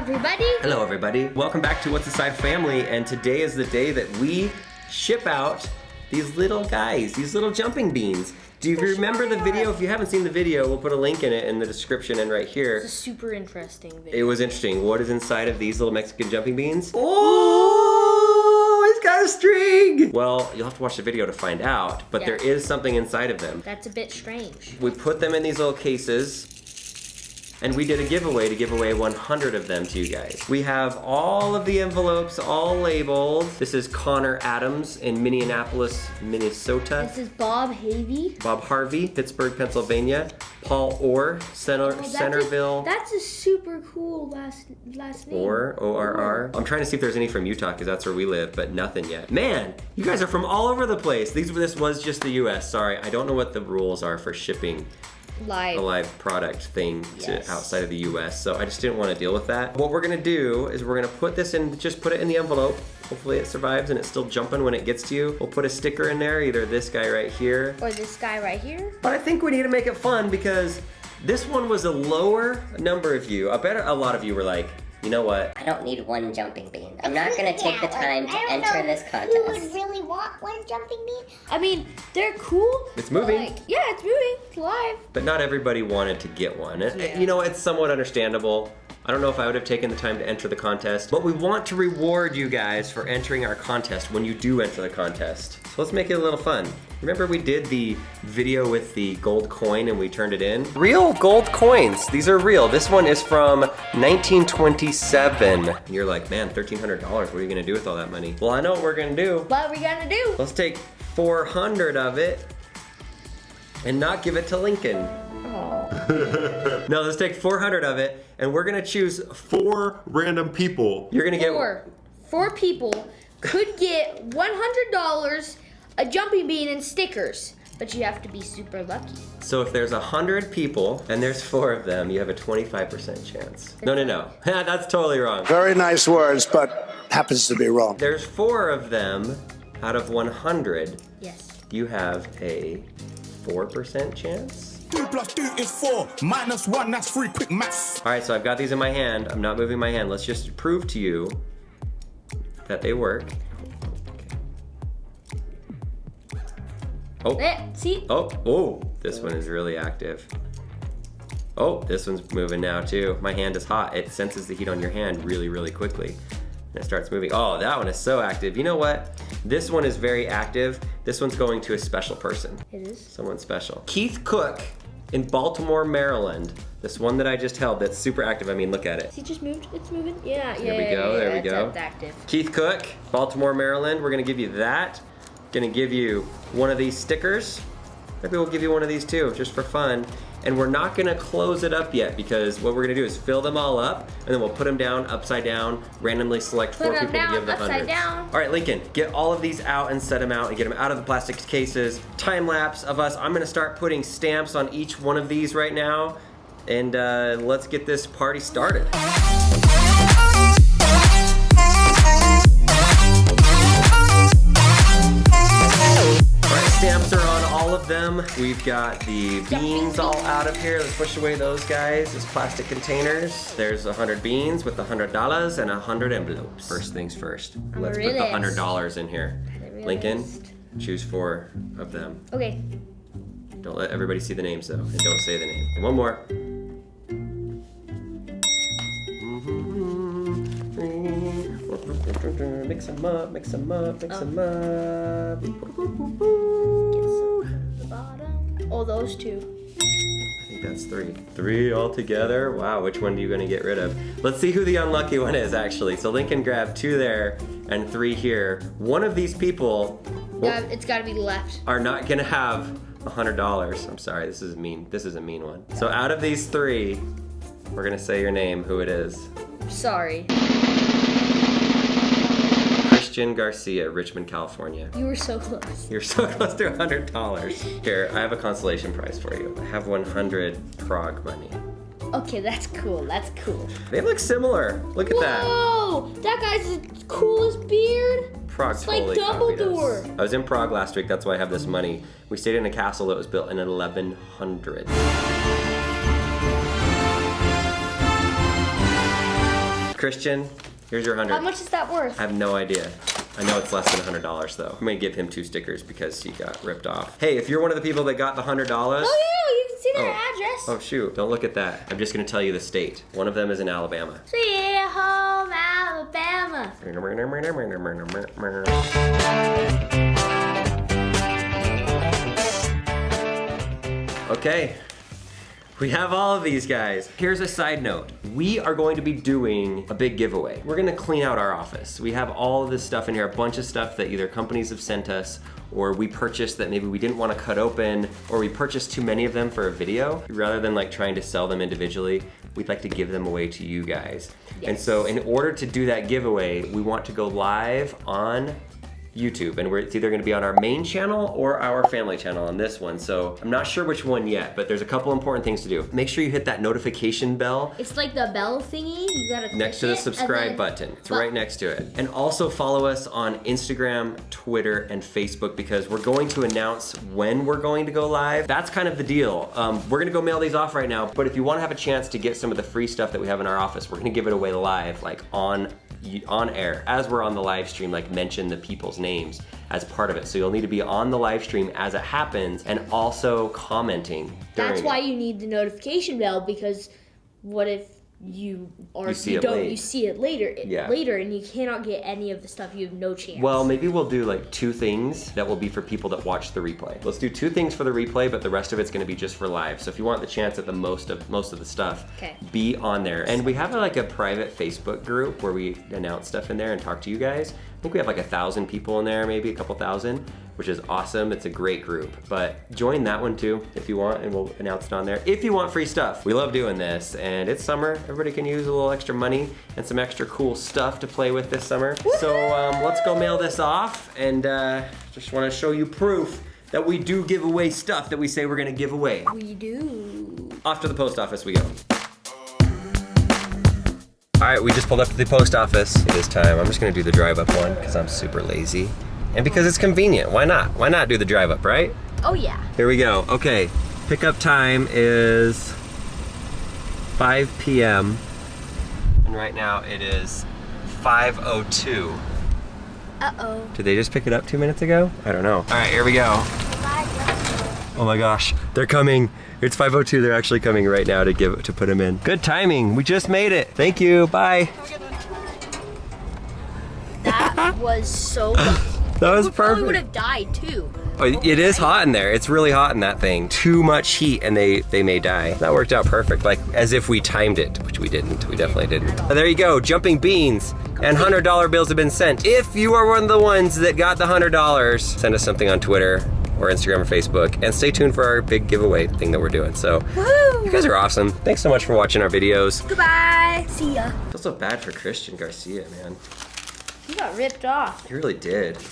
everybody. Hello everybody. Welcome back to What's Inside Family, and today is the day that we ship out these little guys, these little jumping beans. Do you remember the video? If you haven't seen the video, we'll put a link in it in the description and right here. It's a super interesting video. It was interesting. What is inside of these little Mexican jumping beans? Oh, it's got a string! Well, you'll have to watch the video to find out, but there is something inside of them. That's a bit strange. We put them in these little cases, and we did a giveaway to give away 100 of them to you guys. We have all of the envelopes all labeled. This is Connor Adams in Minneapolis, Minnesota. This is Bob Harvey. Bob Harvey, Pittsburgh, Pennsylvania. Paul Orr, Centerville. That's a super cool last name. Orr, O-R-R. I'm trying to see if there's any from Utah because that's where we live, but nothing yet. Man, you guys are from all over the place. This was just the US, sorry. I don't know what the rules are for shipping a live product thing to outside of the US, so I just didn't want to deal with that. What we're gonna do is we're gonna put this in, just put it in the envelope. Hopefully it survives and it's still jumping when it gets to you. We'll put a sticker in there, either this guy right here. Or this guy right here. But I think we need to make it fun because this one was a lower number of you. I bet a lot of you were like, you know what? I don't need one jumping bean. I'm not gonna take the time to enter this contest. You would really want one jumping bean? I mean, they're cool. It's moving. Yeah, it's moving. It's live. But not everybody wanted to get one. Yeah. You know, it's somewhat understandable. I don't know if I would have taken the time to enter the contest, but we want to reward you guys for entering our contest when you do enter the contest. So let's make it a little fun. Remember we did the video with the gold coin and we turned it in? Real gold coins. These are real. This one is from 1927. And you're like, man, $1,300. What are you gonna do with all that money? Well, I know what we're gonna do. What are we gonna do? Let's take 400 of it and not give it to Lincoln. No, let's take 400 of it, and we're gonna choose 4 random people. You're gonna get Four people could get $100, a jumping bean, and stickers. But you have to be super lucky. So if there's 100 people and there's 4 of them, you have a 25% chance. No. That's totally wrong. Very nice words, but happens to be wrong. There's 4 of them out of 100. Yes. You have a 4% chance. 2 + 2 is 4, -1, that's 3, quick maths. All right, so I've got these in my hand. I'm not moving my hand. Let's just prove to you that they work. Oh. See? Oh, this one is really active. Oh, this one's moving now too. My hand is hot. It senses the heat on your hand really, really quickly. And it starts moving. Oh, that one is so active. You know what? This one is very active. This one's going to a special person. It is? Someone special. Keith Cook in Baltimore, Maryland. This one that I just held that's super active. I mean, look at it. See, just moved. It's moving. Yeah, There we go, there we go. That's active. Keith Cook, Baltimore, Maryland. We're gonna give you that. Gonna give you one of these stickers. Maybe we'll give you one of these too, just for fun. And we're not gonna close it up yet because what we're gonna do is fill them all up and then we'll put them down, upside down, randomly select 4 people to give the upside 100. down. All right, Lincoln, get all of these out and set them out and get them out of the plastic cases. Time lapse of us. I'm gonna start putting stamps on each one of these right now. And let's get this party started. Stamps are on all of them. We've got the beans all out of here. Let's push away those guys, those plastic containers. There's 100 beans with $100 and 100 envelopes. First things first. Let's put the $100 in here. Lincoln, choose 4 of them. Okay. Don't let everybody see the names though, and don't say the name. And one more. Mix them up, mix them up, mix them up. The bottom. Oh, those 2. I think that's 3. 3 all together. Wow, which one are you gonna get rid of? Let's see who the unlucky one is actually. So Lincoln grabbed 2 there and 3 here. One of these people It's gotta be left. are not gonna have $100. I'm sorry, this is mean. This is a mean one. So out of these 3, we're gonna say your name, who it is. Sorry. Christian Garcia, Richmond, California. You were so close. You're so close to $100. Here, I have a consolation prize for you. I have 100 Prague money. Okay, that's cool. That's cool. They look similar. Look at that. Whoa! That guy's the coolest beard. Prague It's like totally copied us. Dumbledore. I was in Prague last week, that's why I have this money. We stayed in a castle that was built in 1100. Christian, here's your 100. How much is that worth? I have no idea. I know it's less than $100 though. I'm gonna give him 2 stickers because he got ripped off. Hey, if you're one of the people that got the $100. Oh, yeah, you can see their address. Oh shoot, don't look at that. I'm just gonna tell you the state. One of them is in Alabama. Sweet home Alabama. Okay, we have all of these guys. Here's a side note. We are going to be doing a big giveaway. We're gonna clean out our office. We have all of this stuff in here, a bunch of stuff that either companies have sent us or we purchased that maybe we didn't want to cut open, or we purchased too many of them for a video. Rather than like trying to sell them individually, we'd like to give them away to you guys. Yes. And so in order to do that giveaway, we want to go live on YouTube, and it's either gonna be on our main channel or our family channel on this one. So I'm not sure which one yet, but there's a couple important things to do. Make sure you hit that notification bell It's like the bell thingy. You gotta click next to the it, and subscribe then- button. It's right next to it. And also follow us on Instagram, Twitter, and Facebook because we're going to announce when we're going to go live. That's kind of the deal. We're gonna go mail these off right now, but if you wanna have a chance to get some of the free stuff that we have in our office, we're gonna give it away live, like on air, as we're on the live stream, like mention the people's names as part of it. So you'll need to be on the live stream as it happens and also commenting during That's why it. you need the notification bell, because what if you see it late. you see it later Yeah. later and you cannot get any of the stuff, you have no chance. Well, maybe we'll do like 2 things that will be for people that watch the replay. Let's do 2 things for the replay, but the rest of it's gonna be just for live. So if you want the chance at the most of the stuff, Okay. be on there. And we have like a private Facebook group where we announce stuff in there and talk to you guys. I think we have like 1,000 people in there, maybe a couple thousand, which is awesome. It's a great group. But join that one too if you want, and we'll announce it on there. If you want free stuff, we love doing this, and it's summer. Everybody can use a little extra money and some extra cool stuff to play with this summer. So let's go mail this off, and just want to show you proof that we do give away stuff that we say we're gonna give away. we do. Off to the post office we go. All right, we just pulled up to the post office. It is time. I'm just gonna do the drive up one because I'm super lazy. And because it's convenient, why not? Why not do the drive up, right? Oh yeah. Here we go. Okay, pickup time is 5 p.m. And right now it is 5:02. Uh-oh. Did they just pick it up 2 minutes ago? I don't know. All right, here we go. Oh my gosh, they're coming. It's 5:02. They're actually coming right now to put them in. Good timing. We just made it. Thank you. Bye. That was so good. That was We probably would perfect. have died too. Oh, it is hot in there. It's really hot in that thing. Too much heat and they may die. That worked out perfect, like as if we timed it, which we didn't. We definitely didn't. There you go, jumping beans. And $100 bills have been sent. If you are one of the ones that got the $100, send us something on Twitter or Instagram or Facebook, and stay tuned for our big giveaway thing that we're doing. So, you guys are awesome. Thanks so much for watching our videos. Goodbye. See ya. I feel so bad for Christian Garcia, man. You got ripped off. He really did.